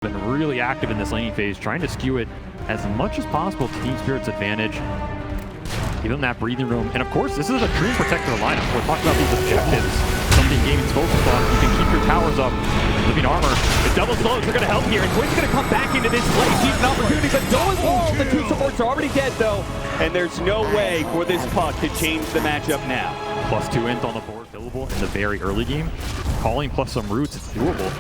Been really active in this laning phase, trying to skew it as much as possible to Team Spirit's advantage. Give them that breathing room. And of course, this is a true protector lineup. We're talking about these objectives. Something gaming's focused on. You can keep your towers up. Living armor. The double slows are going to help here. And Quinn's going to come back into this play. He's an opportunity, but going wall. The two supports are already dead, though. And there's no way for this puck to change the matchup now. +2 int on the board, billable in the very early game. Calling plus some roots, it's doable.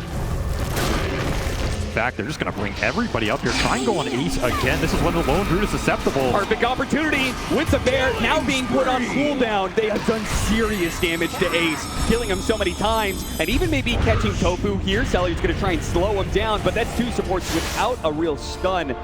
In fact, they're just going to bring everybody up here. Try and go on Ace again. This is when the lone root is susceptible. Perfect opportunity with the bear now being put on cooldown. They have done serious damage to Ace, killing him so many times, and even maybe catching Tofu here. Selly's going to try and slow him down, but that's two supports without a real stun.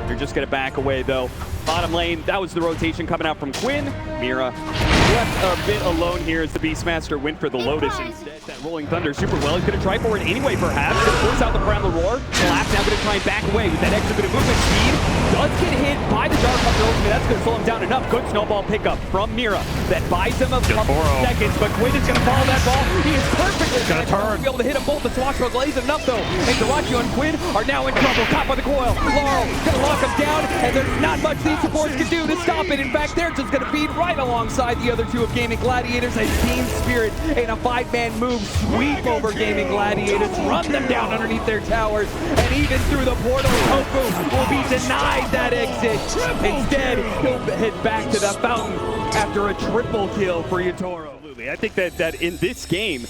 They're just going to back away, though. Bottom lane, that was the rotation coming out from Quinn. Mira left a bit alone here as the Beastmaster went for the Lotus instead. That Rolling Thunder super well. He's going to try for it anyway, perhaps. Going to force out the Primal Roar. Collapse now going to try and back away with that extra bit of movement speed. Does get hit by the Dark Hunter ultimate. That's going to slow him down enough. Good snowball pickup from Mira. That buys him a couple seconds, but Quinn is going to follow that ball. He is perfectly going to turn. Be able to hit him both. The Swashbuckle lays enough, though. And Durachi and Quinn are now in trouble. Caught by the coil. Laurel going to lock him down, and there's not much these supports can do to stop it. In fact, they're just going to feed right alongside the other two of Gaming Gladiators as Team Spirit in a 5-man move sweep over Gaming Gladiators, run them down underneath their towers, and even through the portal, Tofu will be denied that exit. Instead, he'll head back to the fountain after a triple kill for Yatoro. Absolutely. I think that in this game,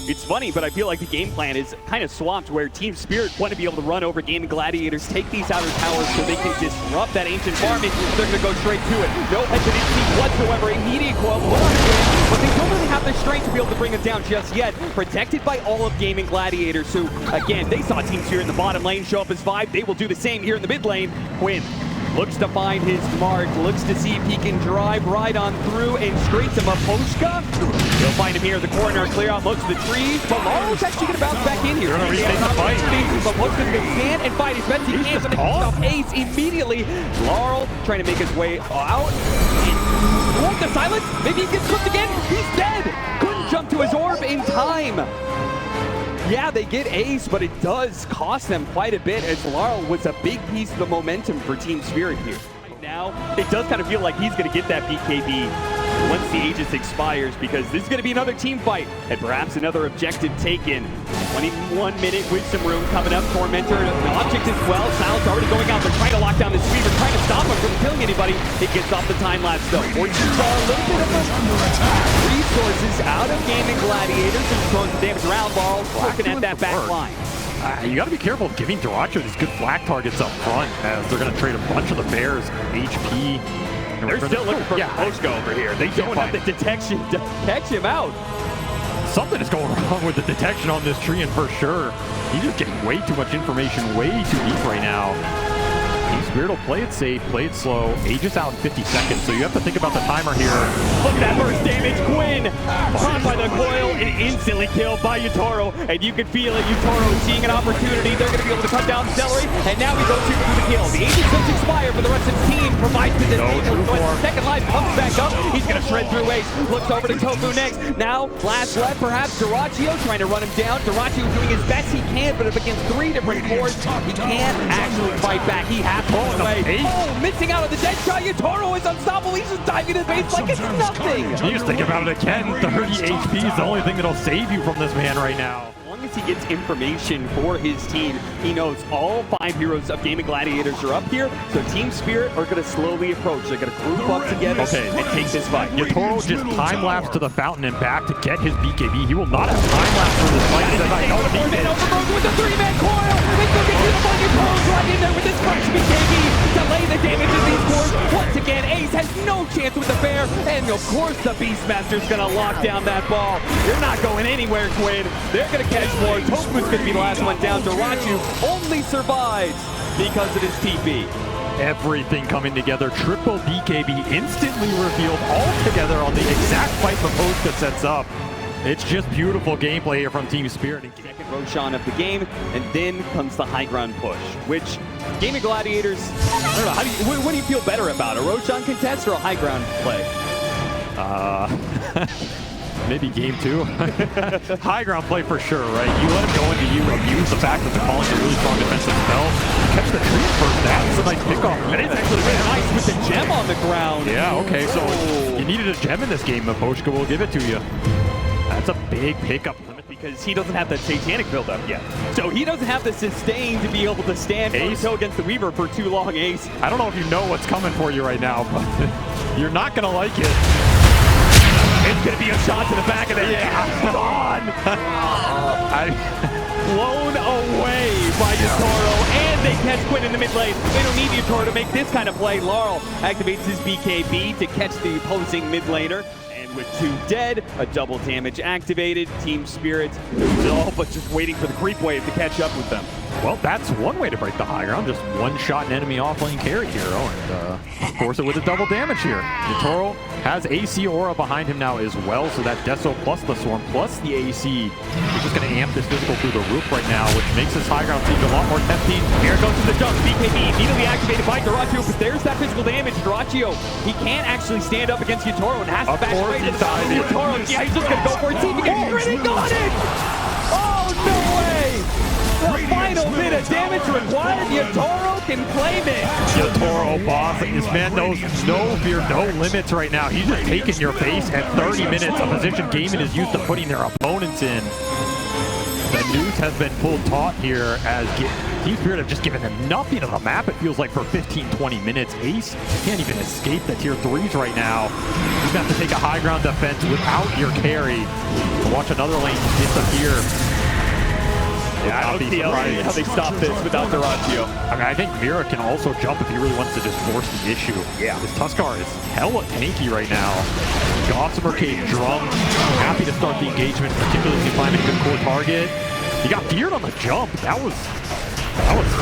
it's funny, but I feel like the game plan is kind of swapped where Team Spirit want to be able to run over Gaming Gladiators, take these outer towers so they can disrupt that ancient farming. They're going to go straight to it. No hesitancy whatsoever. Immediate coil, but they don't really have the strength to be able to bring it down just yet. Protected by all of Gaming Gladiators, who, again, they saw Team Spirit in the bottom lane show up as 5. They will do the same here in the mid lane. Quinn looks to find his mark, looks to see if he can drive right on through and straight to Maposhka. He'll find him here in the corner, clear out most of the trees, but Laurel's actually going to bounce back in here. They're going to retake the fight. Maposhka's going to stand and fight as best he can, but they can stop Ace immediately. Laurel trying to make his way out. Won't the silence? Maybe he gets cooked again. He's dead. Couldn't jump to his orb in time. Yeah, they get Ace, but it does cost them quite a bit as Laurel was a big piece of the momentum for Team Spirit here. Right now, it does kind of feel like he's going to get that BKB once the Aegis expires, because this is going to be another team fight and perhaps another objective taken. 21 minute with some room coming up. Tormentor, the object as well. Silence already going out. They're trying to lock down this Weaver, trying to stop him from killing anybody. It gets off the time lapse though. Fortunes are a little bit of a resources out of Gaming Gladiators and throwing some damage around. Laurel looking at that back line. You got to be careful of giving Durachi these good flak targets up front, as they're going to trade a bunch of the Bears HP. They're still looking for Poshka over here. They don't have the detection to catch him out. Something is going wrong with the detection on this tree, and for sure, he's just getting way too much information, way too deep right now. Team Spirit will play it safe, play it slow. Aegis out in 50 seconds, so you have to think about the timer here. Look at that burst damage. Quinn caught by the coil and instantly killed by Yatoro. And you can feel it. Yatoro seeing an opportunity. They're going to be able to cut down Celery. And now he goes through the kill. The Aegis does expire, but the rest of his team provides the disable. So as the second life comes back up, he's going to shred through Ace. Looks over to Tofu next. Now, last left, perhaps Durachio trying to run him down. Durachio doing his best he can, but up against 3 different cores, he can't actually fight back. He has to away. Oh, missing out on the dead shot. Yatoro is unstoppable. He's just diving to the base like it's nothing. You just think about it again. 30 HP is the only thing that'll save you from this man right now. As long as he gets information for his team, he knows all 5 heroes of Gaming Gladiators are up here, so Team Spirit are going to slowly approach. They're going to group up together and take this fight. Yatoro just time-lapse to the fountain and back to get his BKB. He will not have time-lapse for this fight. He says, I don't need it. Overgrowth with the 3-man coil. It's going to get beautiful. Yatoro's right in there with this punch BKB. Delay the damage of these cores. Once again, Ace has no chance with the bear, and of course the Beastmaster's going to lock down that ball. You're not going anywhere, Quinn. They're going to catch more. Tofu's going to be the last one down. Durachi only survives because of his TP. Everything coming together. Triple BKB instantly revealed all together on the exact fight Maposhka sets up. It's just beautiful gameplay here from Team Spirit. Second Roshan of the game, and then comes the high ground push, which Gaming Gladiators, I don't know, what do you feel better about, a Roshan contest or a high ground play? maybe game 2. High ground play for sure, right? You let him go into you, abuse the fact that they're calling a really strong defensive spell. Catch the tree first. That's a nice pickoff. That is actually really nice with the gem on the ground. Yeah, okay, so you needed a gem in this game, Maposhka will give it to you. That's a big pickup. Because he doesn't have that satanic buildup yet. So he doesn't have the sustain to be able to stand toe against the Weaver for too long, Ace. I don't know if you know what's coming for you right now, but you're not going to like it. It's going to be a shot to the back of the gone. Blown away by Yatoro, and they catch Quinn in the mid lane. They don't need Yatoro to make this kind of play. Laurel activates his BKB to catch the opposing mid laner. With 2 dead, a double damage activated, Team Spirit all but just waiting for the creep wave to catch up with them. Well, that's one way to break the high ground, just one-shot an enemy off-lane carry hero, and force it with a double damage here. Yatoro has AC aura behind him now as well, so that Deso plus the Swarm plus the AC is just going to amp this physical through the roof right now, which makes this high ground seem a lot more tempting. Here goes to the jump, BKB immediately activated by Duraccio, but there's that physical damage. Duraccio, he can't actually stand up against Yatoro and has to back away to the side of Yatoro. Yeah, he's just going to go for it, see if he can crit it, got it! Oh, no way! The final bit of damage required, Yatoro can claim it. Yatoro, boss, this man knows no fear, no limits right now. He's just taking your base at 30 minutes. A position gaming is used to putting their opponents in. The noose has been full taut here as Team Spirit have just given them nothing of the map, it feels like, for 15-20 minutes. Ace can't even escape the tier 3s right now. He's going to have to take a high ground defense without your carry to watch another lane disappear. Yeah, I don't see how they stop this without Duraccio. I mean, I think Mira can also jump if he really wants to just force the issue. Yeah. This Tuskar is hella tanky right now. Gossamer Cave Drum, happy to start the engagement, particularly if you find a good core target. He got feared on the jump. That was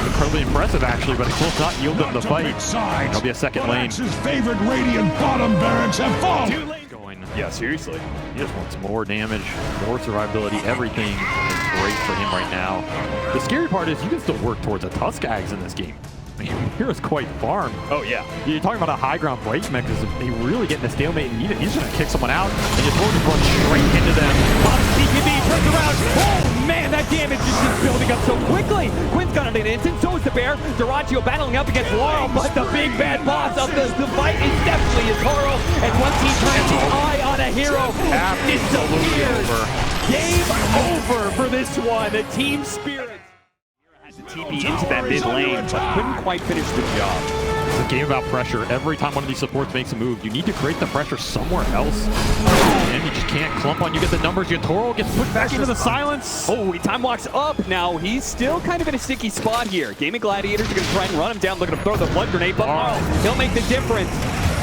incredibly impressive, actually, but it will not yield them the fight. There'll be a second lane. Favorite Radiant bottom barracks have fallen. Yeah, seriously. He just wants more damage, more survivability. Everything is great for him right now. The scary part is you can still work towards a Tuskags in this game. I mean, Mira's quite farmed. Oh, yeah. You're talking about a high ground break mechanism. They really get in a stalemate, and he's going to kick someone out, and Yatoro just runs straight into them. BKB turns around. Oh, man, that damage is just building up so quickly. Quinn's got it in an instant, so is the Bear. Duraccio battling up against Laurel, but the big bad boss of the fight is definitely Yatoro. And once he turns his eye on a hero, disappears. Game over for this one. The Team Spirit had to TP into that mid lane, but couldn't quite finish the job. It's a game about pressure. Every time one of these supports makes a move, you need to create the pressure somewhere else. And you just can't clump on. You get the numbers. Yatoro gets put back into the silence. Oh, he time walks up now. He's still kind of in a sticky spot here. Gaming Gladiators are going to try and run him down, looking to throw the blood grenade, but he'll make the difference.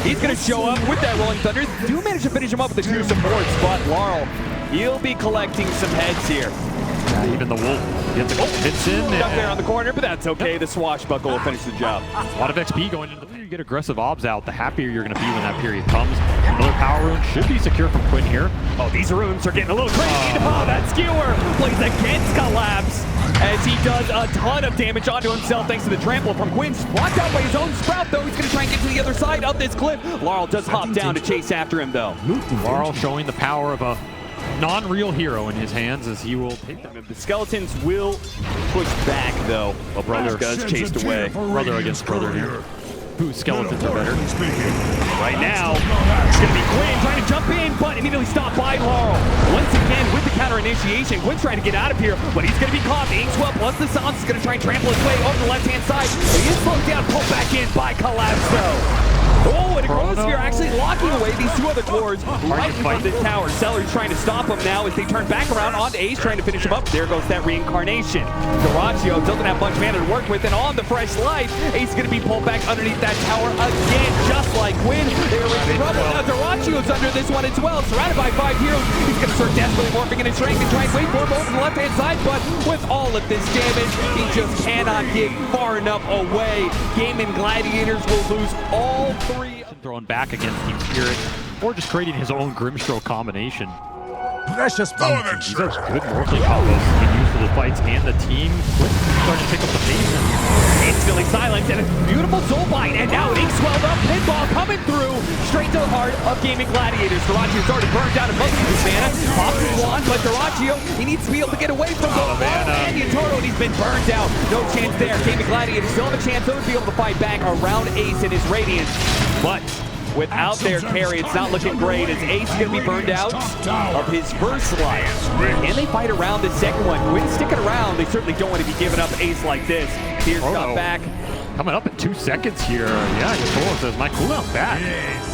He's going to show up with that Rolling Thunder. Do manage to finish him up with the 2 supports, but Laurel, he'll be collecting some heads here. Yeah, even the Wolf gets hits in. Up there on the corner, but that's okay. The swashbuckle will finish the job. A lot of XP going into the you get aggressive obs out, the happier you're going to be when that period comes. Another power rune should be secure from Quinn here. Oh, these runes are getting a little crazy. Oh, that skewer plays against Collapse as he does a ton of damage onto himself thanks to the trample from Quinn. Blocked out by his own Sprout, though. He's going to try and get to the other side of this cliff. Laurel does hop down to chase after him, though. Laurel showing the power of a non-real hero in his hands as he will take them. The skeletons will push back, though. Well, brother does chased away. Brother against brother here. Whose skeletons are better? Right now, it's going to be Quinn trying to jump in, but immediately stopped by Laurel. Once again, with the counter initiation, Quinn's trying to get out of here, but he's going to be caught. The Inkswell plus the Silence is going to try and trample his way over the left-hand side. He is slowed down, pulled back in by Collapse, though. Oh, and a Chronosphere actually locking away these 2 other cores right in front of the tower. Seller's trying to stop him now as they turn back around onto Ace, trying to finish him up. There goes that reincarnation. Duraccio doesn't have much mana to work with, and on the fresh life, Ace is going to be pulled back underneath that tower again, just like Quinn. They're in trouble. Now Duraccio's under this one as well, surrounded by 5 heroes. He's going to start desperately morphing in his strength and try and wait for him over the left-hand side, but with all of this damage, he just cannot get far enough away. Gaming Gladiators will lose all 3. Thrown back against Team Spirit, or just creating his own Grimstroke combination. Precious bounty. These are good morphing combos he can use for the fights, and the team starting to pick up the pace. Instantly silenced, and a beautiful soul bite, and now an ink swelled up pinball coming through. straight to the heart of Gaming Gladiators. Duracio's already burned down most of his mana. Pops his wand, but Duracio, he needs to be able to get away from the and Yatoro, and he's been burned out. No chance there. Gaming Gladiators still have a chance to be able to fight back around Ace and his Radiance. But without their carry, it's not looking great as Ace is going to be burned out of his first life. Can they fight around the second one? Quinn sticking around. They certainly don't want to be giving up Ace like this. Here's got back. Coming up in 2 seconds here. Yeah, Yatoro says, my cooldown's back.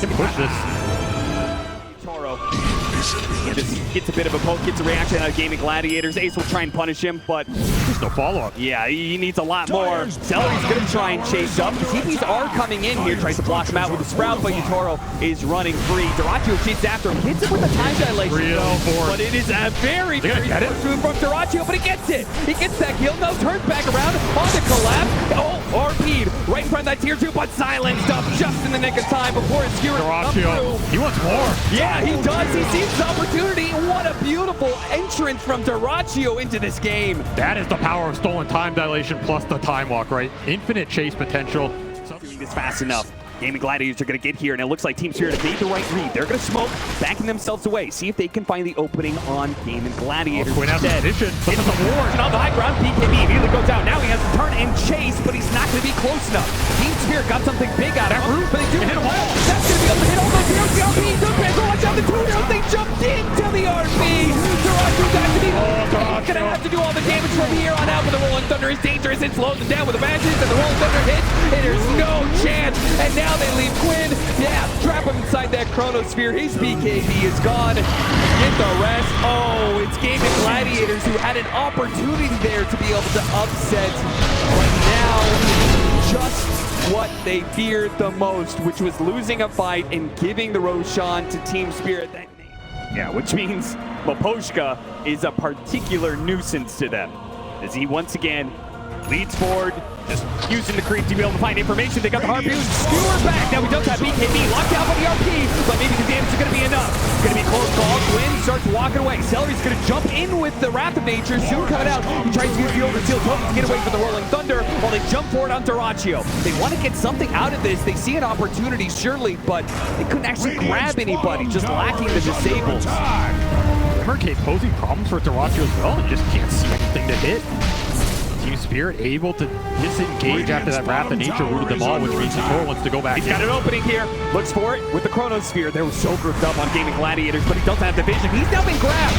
Can push this. Yatoro just gets a bit of a poke, gets a reaction out of Gaming Gladiators. Ace will try and punish him, but there's no follow-up. Yeah, he needs a lot more. Celery's going to try and chase up. The TPs are coming in here, tries to block him out with a Sprout, but Yatoro is running free. Duracio chases after him, hits him with a time dilation, but it is a very good move from Duracio, but he gets it. He gets that kill, no, turns back around on the collapse. Oh, RP'd right in front of that tier 2, but silenced up just in the nick of time before his skewer comes through. He wants more. Yeah, he does. He sees the opportunity. What a beautiful entrance from Duracio into this game. That is the power of stolen time dilation plus the time walk, right? Infinite chase potential. Doing this fast enough. Gaming Gladiators are going to get here, and it looks like Team Spirit made the right read. They're going to smoke, backing themselves away. See if they can find the opening on Gaming Gladiators. Quinn has a position. It's the war. On the high ground, BKB immediately goes out. Now he has to turn and chase, but he's not going to be close enough. Team Spirit got something big out of him, but they do hit him all. That's going to be able to hit all those heroes. The RP does watch out the 2 heroes. They jumped into the RP. Duracio's actually going to have to do all the damage from here on out, but the Rolling Thunder is dangerous. It slows them down with the matches, and the Rolling Thunder hits, and there's no chance. And now they leave Quinn. Yeah, trap him inside that Chronosphere. His BKB is gone. Get the rest. Oh, it's Gaming Gladiators who had an opportunity there to be able to upset. But now, just what they feared the most, which was losing a fight and giving the Roshan to Team Spirit. Yeah, which means Maposhka is a particular nuisance to them, as he once again leads forward, just using the creep to be able to find information. They got the Harpoon, skewer back. Now he does have BKB locked out by the RP, but maybe the damage is going to be enough. It's going to be a close call. Quinn starts walking away. Celery's going to jump in with the Wrath of Nature, soon coming out. He tries to use the Overseal token to get away from the Rolling Thunder while they jump forward on Duracio. They want to get something out of this. They see an opportunity, surely, but they couldn't actually grab anybody, just lacking the disables. Mercade posing problems for Duracio as well, and just can't see anything to hit. Team Spirit able to disengage after that Wrath of Nature rooted them all, which means Yatoro wants to go back. He's got an opening here. Looks for it with the Chronosphere. They were so grouped up on Gaming Gladiators, but he doesn't have the vision. He's now been grabbed.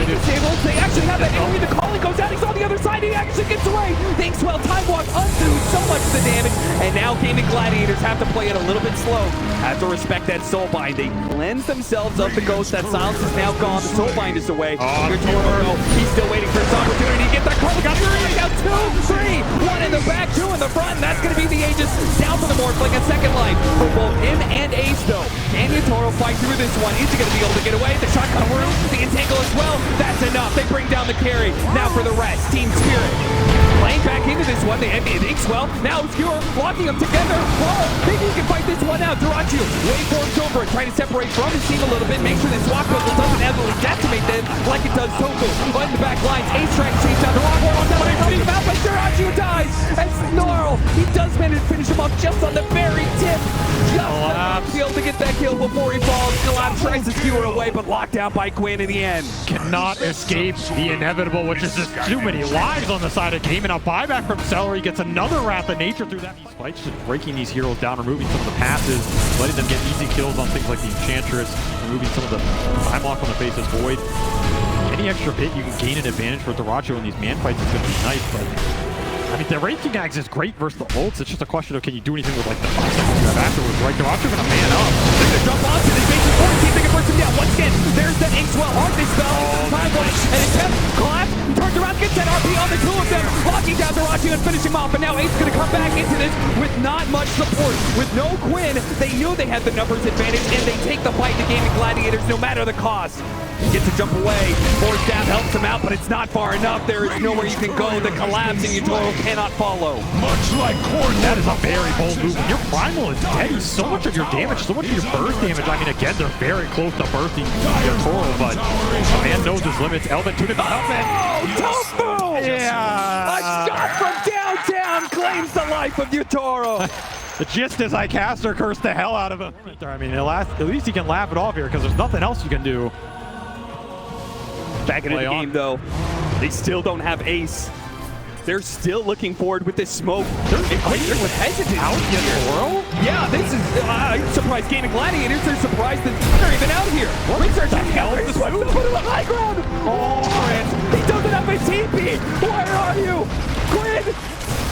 Disabled. They actually have that enemy. The calling goes out. He's on the other side. He actually gets away. Thanks, well, time walk undo so much of the damage. And now Gaming Gladiators have to play it a little bit slow. Have to respect that Soulbind. They cleanse themselves of the ghost. That silence is now gone. The Soulbind is away. He's still waiting for his opportunity to get that call. Got out 2, 3, 1 in the back, 2 in the front, and that's going to be the Aegis down to the Morph like a second life for both him and Ace, though. Can Yatoro fight through this one? Is he going to be able to get away? The shotgun room, the entangle as well. That's enough. They bring down the carry. Now for the rest, Team Spirit. Playing back into this one, they thinks well. Now Skewer blocking them together. Whoa, maybe he can fight this one out. Duracio waiting for him over it, trying to separate from his team a little bit. Make sure that Swap Puzzle doesn't heavily decimate them like it does Toku. But in the back lines, Ace trying to chase down the rock wall. But Duracio dies, and Snarl, he does manage to finish him off just on the very tip. Just enough to be able to get that kill before he falls. Collapse tries to skewer away, but locked out by Quinn in the end. Cannot escape the inevitable, which is just too many lives on the side of game. And a buyback from Celery gets another Wrath of Nature through that. These fights just breaking these heroes down, removing some of the passes, letting them get easy kills on things like the Enchantress, removing some of the time lock on the face as Void. Any extra bit you can gain an advantage for Duracio in these man fights is going to be nice, but I mean, the Raging Axe is great versus the ults. It's just a question of can you do anything with like the 5 seconds you have afterwards, right? Duracio going to man up. They're going to jump onto this base before he can burst him down. Once again, there's that Inkswell on this spell. Time one, and attempt, collapse, turns around, gets that RP on the 2 of them, locking down Duracio and finish him off. And now Ace is going to come back into this with not much support. With no Quinn, they knew they had the numbers advantage, and they take the fight to Gaming Gladiators no matter the cost. Gets to jump away. Force Staff helps him out, but it's not far enough. There is nowhere you can go. The collapse and Yatoro cannot follow. Much like corn. That is a very bold move. Your Primal is dead. So much of your damage, so much of your burst damage. I mean, again, they're very close to bursting Yatoro, but the man knows his limits. Elvin to the Tofu! Yeah! A shot from downtown. claims the life of Yutoro. The gist is I caster curse the hell out of him. I mean, at least he can laugh it off here because there's nothing else you can do. Back into the game, though. They still don't have Ace. They're still looking forward with this smoke. They're hesitant. Out Yutoro? Yeah, this is I'm surprised Gaming Gladiators. They're surprised that they're even out here. Research the hell is this one? Put him on high ground. Oh, Chris, he doesn't have a TP. Where are you, Quinn?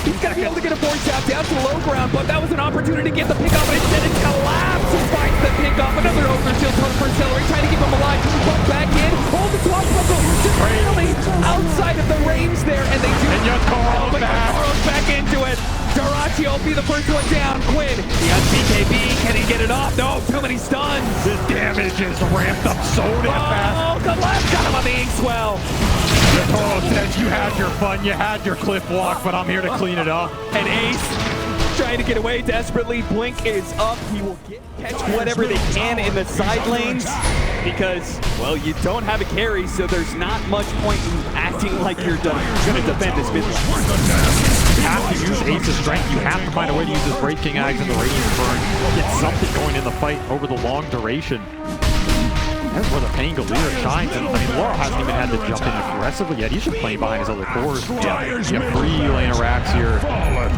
He's gonna be able to get a forward tap down to the low ground, but that was an opportunity to get the pick up, and instead it collapses. Finds the pick up. Another ogre shield coming for Celery, trying to keep him alive. But back in, hold the swashbuckle, just barely outside of the range there, and they do. And Yutoro's back into it. Duraccio will be the first one down. Quinn, he has BKB. Can he get it off? No, too many stuns. This damage is ramped up so damn fast. Oh, the left got him on the Inkswell. Yutoro says you had your fun, you had your cliff walk, but I'm here to clean it up. And Ace trying to get away desperately. Blink is up. He will catch whatever they can in the side lanes because, well, you don't have a carry, so there's not much point in acting like you're going to defend this mid lane. You have to use Ace's strength. You have to find a way to use his Brave King Ags and the Radiant Burn. Get something going in the fight over the long duration. That's where the Pangolier shines. And, I mean, Laurel hasn't even had to jump in aggressively yet. He's just playing behind his other cores. Yeah, 3 lane of racks here.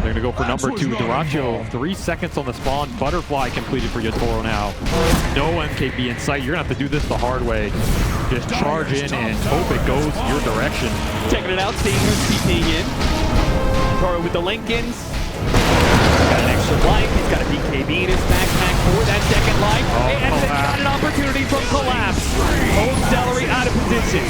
They're going to go for number 2. Duraccio, 3 seconds on the spawn. Butterfly completed for Yutoro now. No MKB in sight. You're going to have to do this the hard way. Just charge in and hope it goes your direction. Checking it out, seeing who's TPing in. Yutoro with the Lincolns. Got an extra life. He's got a BKB in his backpack for that second life. And they've got an opportunity from Collapse. Old Celery out of position.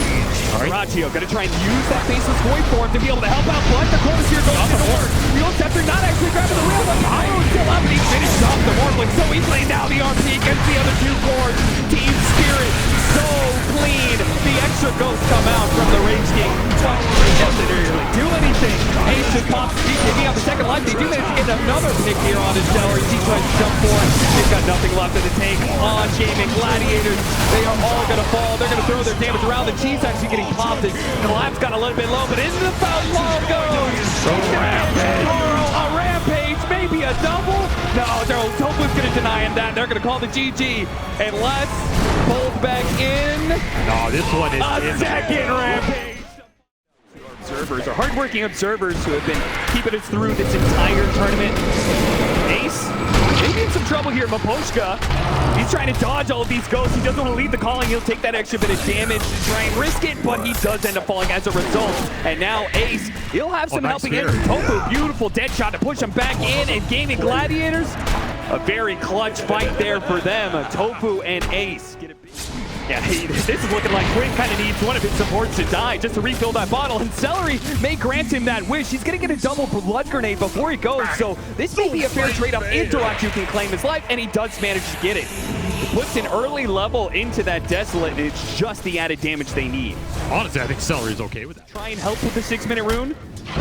Duraccio going to try and use that faceless void form to be able to help out, but the corner here goes to the work. Real Scepter not actually grabbing the real, but Iron's still up, and he finished off the Mortling. So he's laying down the RP against the other 2 cores. Team Spirit so clean. The extra ghosts come out from the Rage King. But they doesn't really do anything. Ace just pops BKB on the second life. They do manage to get another pick here on his Celery. He tries to jump for it. They've got nothing left in the tank on Gaming Gladiators. They are all going to fall. They're going to throw their damage around. The Chief's actually getting popped. The lab's got a little bit low, but into the foul wall goes. A rampage, maybe a double. No, Tofu's going to deny him that. They're going to call the GG. Unless pulled back in. No, this one is a second rampage. Observers are hardworking observers who have been keeping us through this entire tournament. Ace, maybe in some trouble here. Maposhka, he's trying to dodge all of these ghosts. He doesn't want to lead the calling. He'll take that extra bit of damage to try and risk it, but he does end up falling as a result. And now Ace, he'll have some helping hands from Tofu. Beautiful dead shot to push him back in, and Gaming Gladiators, a very clutch fight there for them. Tofu and Ace get a big... Yeah, this is looking like Quinn kind of needs one of his supports to die just to refill that bottle, and Celery may grant him that wish. He's going to get a double blood grenade before he goes, so this may be a fair trade-off if Duraccio can claim his life, and he does manage to get it. It puts an early level into that Desolate, and it's just the added damage they need. Honestly, I think Celery's okay with that. Try and help with the 6-minute rune.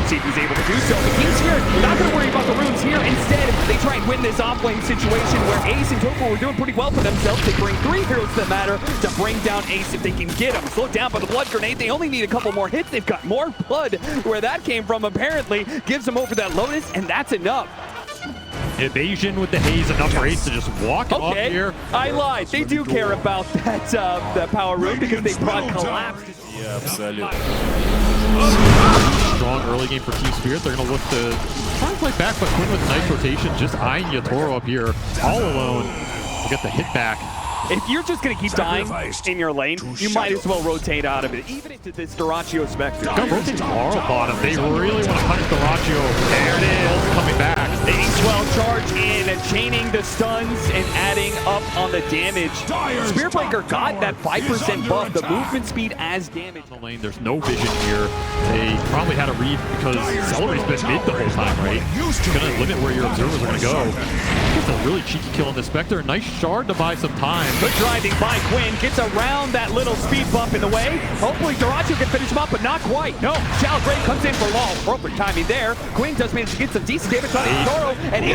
See if he's able to do so. The Team Spirit not going to worry about the runes here. Instead, they try and win this off-lane situation where Ace and Tofu were doing pretty well for themselves. They bring 3 heroes to the matter to bring down Ace if they can get him. Slowed down by the blood grenade. They only need a couple more hits. They've got more blood. Where that came from, apparently, gives them over that Lotus, and that's enough. Evasion with the haze, enough for Ace to just walk off here. I lied. They do care about that power rune because they brought Collapse. Yeah, absolutely. Strong early game for Team Spirit. They're going to look to try and play back, but Quinn with a nice rotation, just eyeing Yutoro up here all alone. We'll get the hit back. If you're just going to keep dying in your lane, you might as well rotate out of it, even into this Duraccio Spectre. Go rotate to Laurel bottom. They really want to punish Duraccio. There it is, coming back. The Inkswell charge in and chaining the stuns and adding up on the damage. Spearbreaker got that 5% buff, the movement speed as damage. In the lane, there's no vision here. They probably had a read because Celery's been mid the whole time, right? It's going to limit where your observers are going to go. Gets a really cheeky kill on the Spectre. Nice shard to buy some time. Good driving by Quinn, gets around that little speed bump in the way. Hopefully Duraccio can finish him up, but not quite. No, Shao Gray comes in for Law. Appropriate timing there. Quinn does manage to get some decent damage on Toro, and he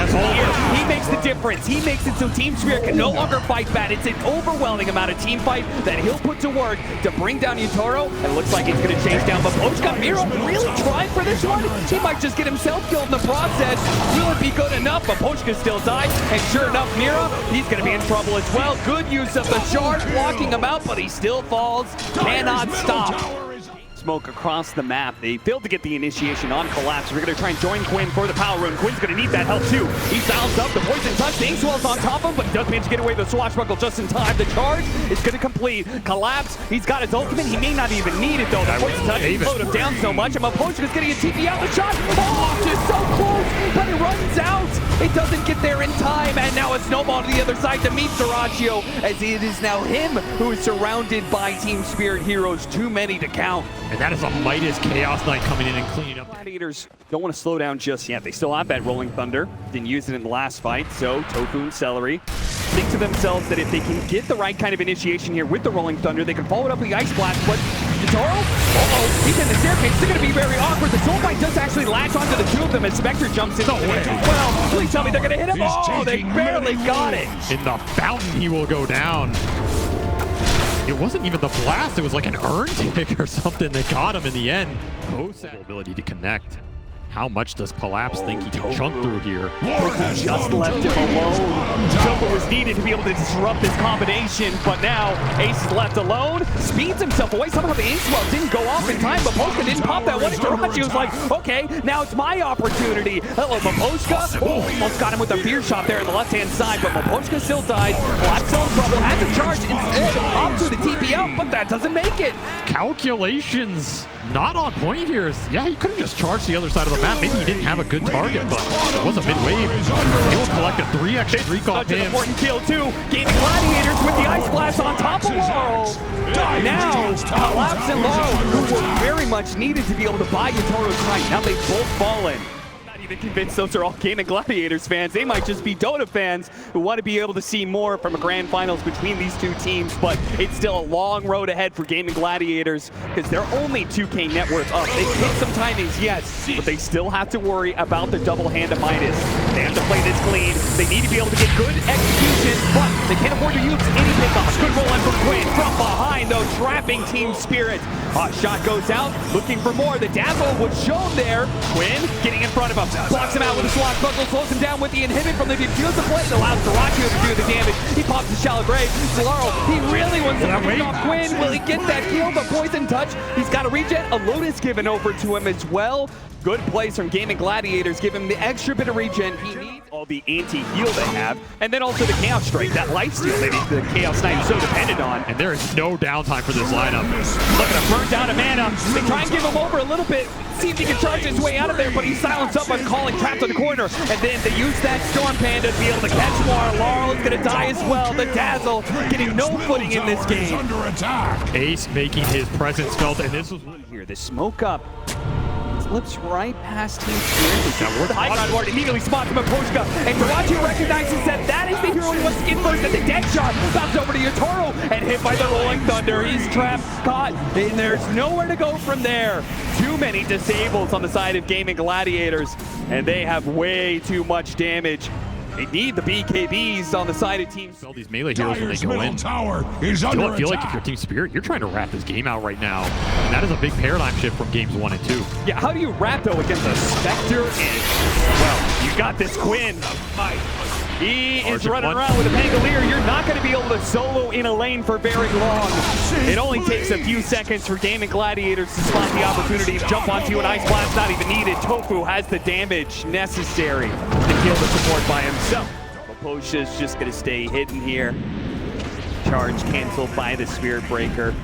makes the difference. He makes it so Team Spirit Spirit can no longer fight back. It's an overwhelming amount of team fight that he'll put to work to bring down Yutaro, and it looks like he's going to chase down Mapochka. Mira really trying for this one. He might just get himself killed in the process. Will it be good enough? Mapochka still dies, and sure enough, Mira, he's going to be in trouble as well. Good use of the shard, blocking him out, but he still falls. Cannot stop. Smoke across the map. They failed to get the initiation on Collapse. We're going to try and join Quinn for the power rune. Quinn's going to need that help too. He dials up the poison touch. The Inkswell's on top of him, but he does manage to get away with the swashbuckle just in time. The charge is going to complete. Collapse, he's got his ultimate. He may not even need it though. The poison touch slowed him down so much. And Mapochka's getting a TP out the shot. Oh, just so close, but it runs out. It doesn't get there in time, and now a snowball to the other side to meet Seraccio, as it is now him who is surrounded by Team Spirit heroes. Too many to count. And that is a Midas Chaos Knight coming in and cleaning up. Gladiators don't want to slow down just yet. They still have that Rolling Thunder. Didn't use it in the last fight, so Tofu and Celery think to themselves that if they can get the right kind of initiation here with the Rolling Thunder, they can follow it up with the Ice Blast, but Yutaro? Uh-oh, he's in the staircase. It's going to be very awkward. The Soulbite does actually latch onto the two of them as Spectre jumps in. Well, please tell me they're going to hit him. Oh, they barely got it. In the fountain, he will go down. It wasn't even the blast, it was like an urn tick or something that got him in the end. Ability to connect. How much does Collapse think he can chunk through here? Just left him alone. Joker was needed to be able to disrupt this combination, but now Ace is left alone. Speeds himself away. Somehow the Inkswell didn't go off in time, but Mapochka didn't pop that one. Jirachi was like, okay, now it's my opportunity. Hello, Mapochka. Oh, almost got him with a fear shot there on the left-hand side, but Mapochka still dies. Collapse still in trouble. Has to charge instead. Up to the TP out, but that doesn't make it. Calculations not on point here. Yeah, he could have just charged the other side of the map. Maybe he didn't have a good target, but it was a mid-wave. He'll collect a 3x streak off him. Such an important kill, too. Gaining Gladiators with the Ice Blast on top of Laurel. Now, Collapse and Laurel, who were very much needed to be able to buy Yutaro's fight. Now they've both fallen. Convinced those are all Gaming Gladiators fans. They might just be Dota fans who want to be able to see more from a grand finals between these two teams, but it's still a long road ahead for Gaming Gladiators because they're only 2K net worth up. They hit some timings, yes, but they still have to worry about the double hand of Midas. They have to play this clean. They need to be able to get good execution, but they can't afford to use any pickoffs. Good roll in from Quinn from behind, though, trapping Team Spirit. Shot goes out, looking for more. The Dazzle was shown there. Quinn getting in front of him. Blocks him out with a swashbuckle, slows him down with the inhibit from the diffuser plate, and allows Seraccio to do the damage. He pops the shallow grave. Solaro, he really wants to finish off Quinn. Will he get that kill? The poison touch. He's got a regen. A Lotus given over to him as well. Good plays from Gaming Gladiators. Give him the extra bit of regen he needs. All the anti-heal they have. And then also the Chaos Strike, that lifesteal that the Chaos Knight is so dependent on. And there is no downtime for this lineup. Looking to burn down a mana. They try and give him over a little bit. See if he can charge his way out of there, but he's silenced up on calling, trapped in the corner. And then they use that Storm Panda to be able to catch more. Laurel is going to die as well. The Dazzle getting no footing in this game. Ace making his presence felt, and this was here. The smoke up. Slips right past Team Spirit. The high ground ward immediately spots Mapochka, and Jirachi recognizes that that is the hero he wants to get first, and the dead shot bounces over to Yutaro and hit by the Rolling Thunder. He's trapped, caught, and there's nowhere to go from there. Too many disables on the side of Gaming Gladiators, and they have way too much damage. They need the BKBs on the side of teams. All these melee heroes when they go in. I feel like if you're Team Spirit, you're trying to wrap this game out right now. And that is a big paradigm shift from games 1 and 2. Yeah, how do you wrap though against a Spectre and, well, you got this Quinn. He is running around with a Pangolier. You're not going to be able to solo in a lane for very long. It only takes a few seconds for Gaming Gladiators to spot the opportunity to jump onto an Ice Blast, not even needed. Tofu has the damage necessary to kill the support by himself. Mapochka's just going to stay hidden here. Charge canceled by the Spirit Breaker.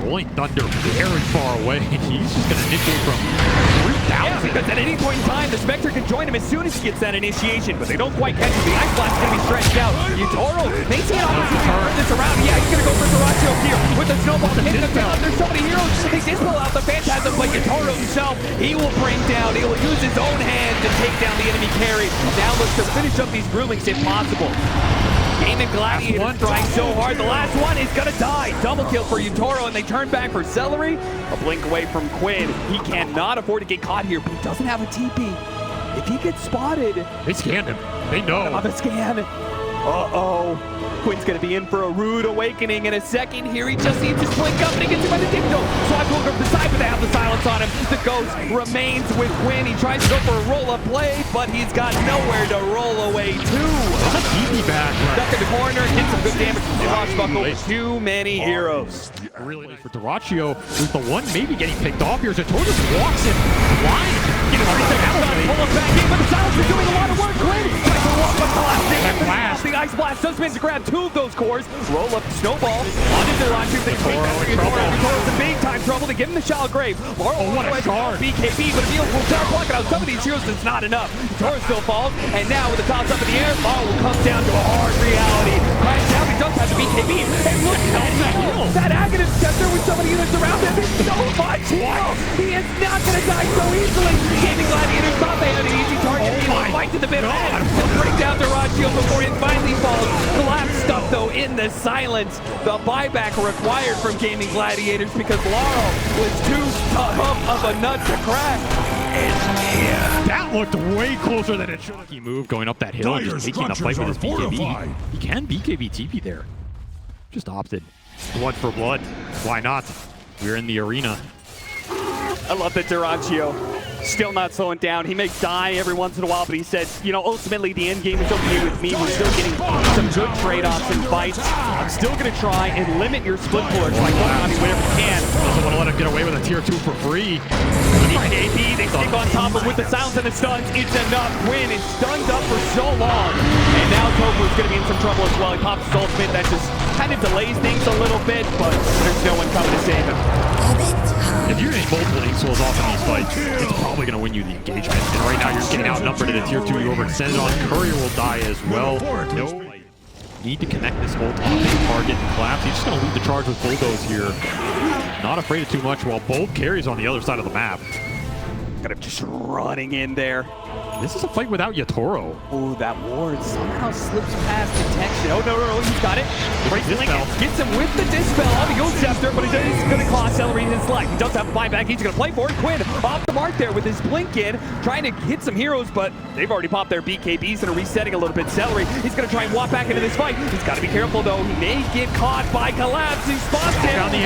Rolling Thunder very far away. He's just going to initiate from 3,000. Yeah, because at any point in time, the Spectre can join him as soon as he gets that initiation, but they don't quite catch him. The Ice Blast is going to be stretched out. Yutaro may see an opportunity to turn this around. Yeah, he's going to go for Seraccio here with the snowball hitting the field. There's so many heroes. They just pull out the Phantasm, but Yutaro himself, he will bring down. He will use his own hand to take down the enemy carry. Now looks to finish up these Brewlings if possible. Gaming Gladiators trying so hard. The last one is going to die. Double kill for Yutaro, and they turn back for Celery. A blink away from Quinn. He cannot afford to get caught here, but he doesn't have a TP. If he gets spotted... They scanned him. They know. The scan. Uh-oh. Quinn's gonna be in for a rude awakening in a second here. He just needs his blink up and he gets him by the dip. Swag will go to the side, but they have the silence on him. The ghost remains with Quinn. He tries to go for a roll-up play, but he's got nowhere to roll away to. That's a easy back. Stuck in the corner, gets some good damage from the Buckle. Too many heroes. Really nice for Dyrachyo, who's the one maybe getting picked off here. Zator just walks in blind. Get him 3 seconds out, pull him back in, but the silence is doing a lot of work. Quinn tries to walk up collapsing. The ice blast does manage to grab 2 of those cores. Roll up the snowball onto Dyrachyo. They take back to Yatoro. Big time trouble to give him the shallow grave. Laurel what a charge. BKB, but Emil will start blocking out some of these heroes. It's not enough. Yatoro still falls, and now with the toss up in the air, Laurel will come down to a hard reality. Right now he does have the BKB, and look at that Aghanim scepter with so many units around him. It's so much heal. He is not going to die so easily. Gaming Gladiators thought they had an easy target. He fight to the middle. He'll bring down Dyrachyo before he finally falls. Collapse stuff though in the silence. The buyback required from Gaming Gladiators because Laurel was too tough of a nut to crack. That looked way closer than it should have. He moved going up that hill and just taking the fight with his BKB. He can BKB TP there. Just opted. Blood for blood. Why not? We're in the arena. I love that Dyrachyo still not slowing down. He may die every once in a while, but he said, you know, ultimately the end game is okay with me. We're still getting some good trade-offs and fights. I'm still going to try and limit your split pullers by going on me whenever you can. Doesn't want to let him get away with a tier 2 for free. AP, they stick on top of with the sounds and the stuns. It's enough. Quinn is stunned up for so long. And now Tofu's going to be in some trouble as well. He pops his ultimate. That just kind of delays things a little bit, but there's no one coming to save him. If you're getting multiple Inkswells off in these fights, it's probably going to win you the engagement. And right now, you're getting outnumbered in a tier 2. You overextended on. Courier will die as well. No. Need to connect this whole top big target and collapse. He's just going to lead the charge with Bulldoze here. Not afraid of too much while Bold carries on the other side of the map. Kind of just running in there. This is a fight without Yatoro. Oh, that ward somehow slips past detection. Oh, no, he's got it. Gets him with the Dispel on the Ghost Scepter, but he's going to cost Celery his life. He does have a buyback. He's going to play for it. Quinn off the mark there with his blink in, trying to hit some heroes, but they've already popped their BKBs and are resetting a little bit. Celery, he's going to try and walk back into this fight. He's got to be careful, though. He may get caught by Collapse. He spots him. Down the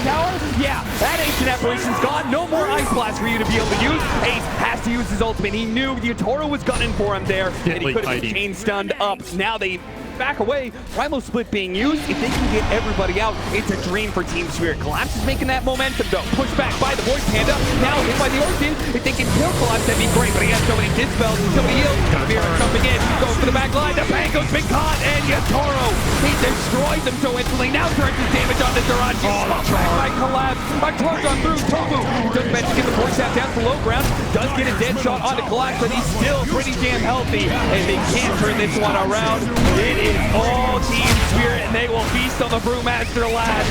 tower. Yeah, that Ancient Apparition's gone. No more Ice Blast for you to be able to use. Ace has to use his ultimate. He knew Yatoro was gunning for him there, and he could have been chain stunned up. Now they back away. Primal Split being used. If they can get everybody out, it's a dream for Team Spirit. Collapse is making that momentum, though. Pushed back by the Voice Panda. Now hit by the Orchid. If they can kill Collapse, that'd be great, but he has so many dispels and so many heals. Spirit coming in. Going for the back line. The Pango's been caught, and Yatoro, he destroyed them so instantly. Now turns his damage on the Dyrachyo. Back by Collapse. A charge on through. Tofu does manage to get the Voice Tap down for low ground. Does get a dead shot on the Collapse, but he's still pretty damn healthy, and they can't turn this one around. It is all Team Spirit, and they will feast on the Brewmaster last.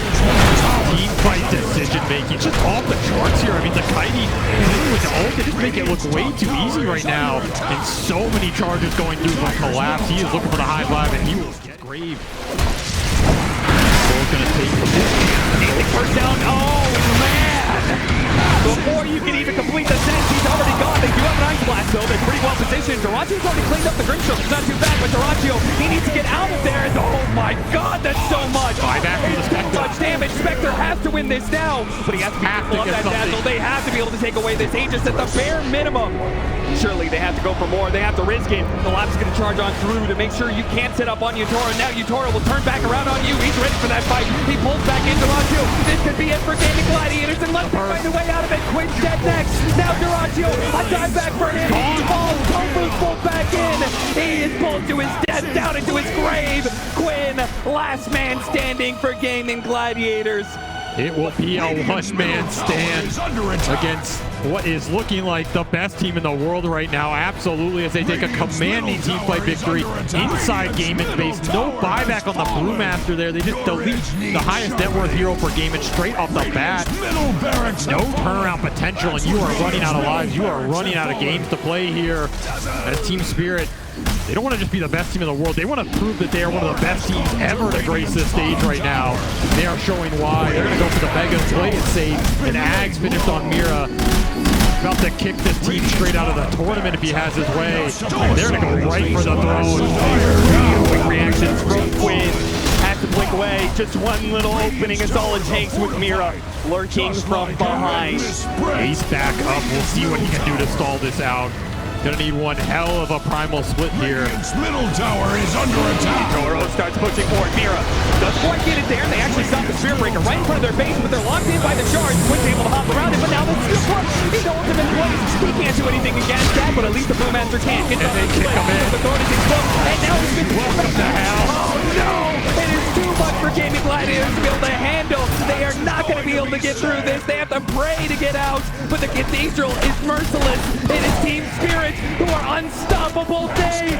Team fight decision making just off the charts here. I mean, the Kaidi with the ult, they just make it look way too easy right now. And so many charges going through from Collapse. He is looking for the high five, and he will get Grave. Both gonna take the first down. Oh man! Before you can even complete the sentence, he's already gone. They do have an Ice Blast, though. They're pretty well positioned. Dyrachyo's already cleaned up the Grimstroke. It's not too bad, but Dyrachyo, he needs to get out of there. And oh my god, that's so much! Buyback for the Spectre. So much damage. Spectre has to win this now, but he has to be able to that dazzle. They have to be able to take away this Aegis at the bare minimum. Surely they have to go for more. They have to risk it. The Lab's going to charge on through to make sure you can't set up on Yatoro. Now Yatoro will turn back around on you. He's ready for that fight. He pulls back into Dyrachyo. This could be it for Gaming Gladiators, and let's find a way out of it. Quinn's dead next. Now Dyrachyo, a dive back for him. He falls. Tofu's pulled back in. He is pulled to his death, down into his grave. Quinn, last man standing for Gaming Gladiators. It will be a one-man stand against what is looking like the best team in the world right now. Absolutely, as they take a commanding team fight victory inside Gaming base. No buyback on the Brewmaster there. They just delete the highest net worth hero for Gaming straight off the bat. No turnaround potential, and you are running out of lives. You are running out of games to play here as Team Spirit. They don't want to just be the best team in the world. They want to prove that they are one of the best teams ever to grace this stage right now. They are showing why. They're going to go for the Mega play it safe. And Ags finished on Mira. about to kick this team straight out of the tournament if he has his way. And they're going to go right for the throne. Quick reactions from Quinn. Has to blink away. Just one little opening is all it takes with Mira lurking from behind. Ace back up. We'll see what he can do to stall this out. Gonna need one hell of a primal split here. Middle tower is under attack. Toro starts pushing forward. Mira doesn't quite get it there. They actually stop the Spear Breaker right in front of their base, but they're locked in by the shards. Quinn's able to hop around it, but now the Spear Breaker into ultimate place. He can't do anything against that, but at least the Brewmaster can. Gets up the split. The Thorn is exposed, and now he's been What the hell? Oh no! It is too much for Gaming Gladiators to be able to handle. They are not going to be able to get through this. They have to pray to get out, but the Cathedral is merciless. It is Team Spirit who are unstoppable. They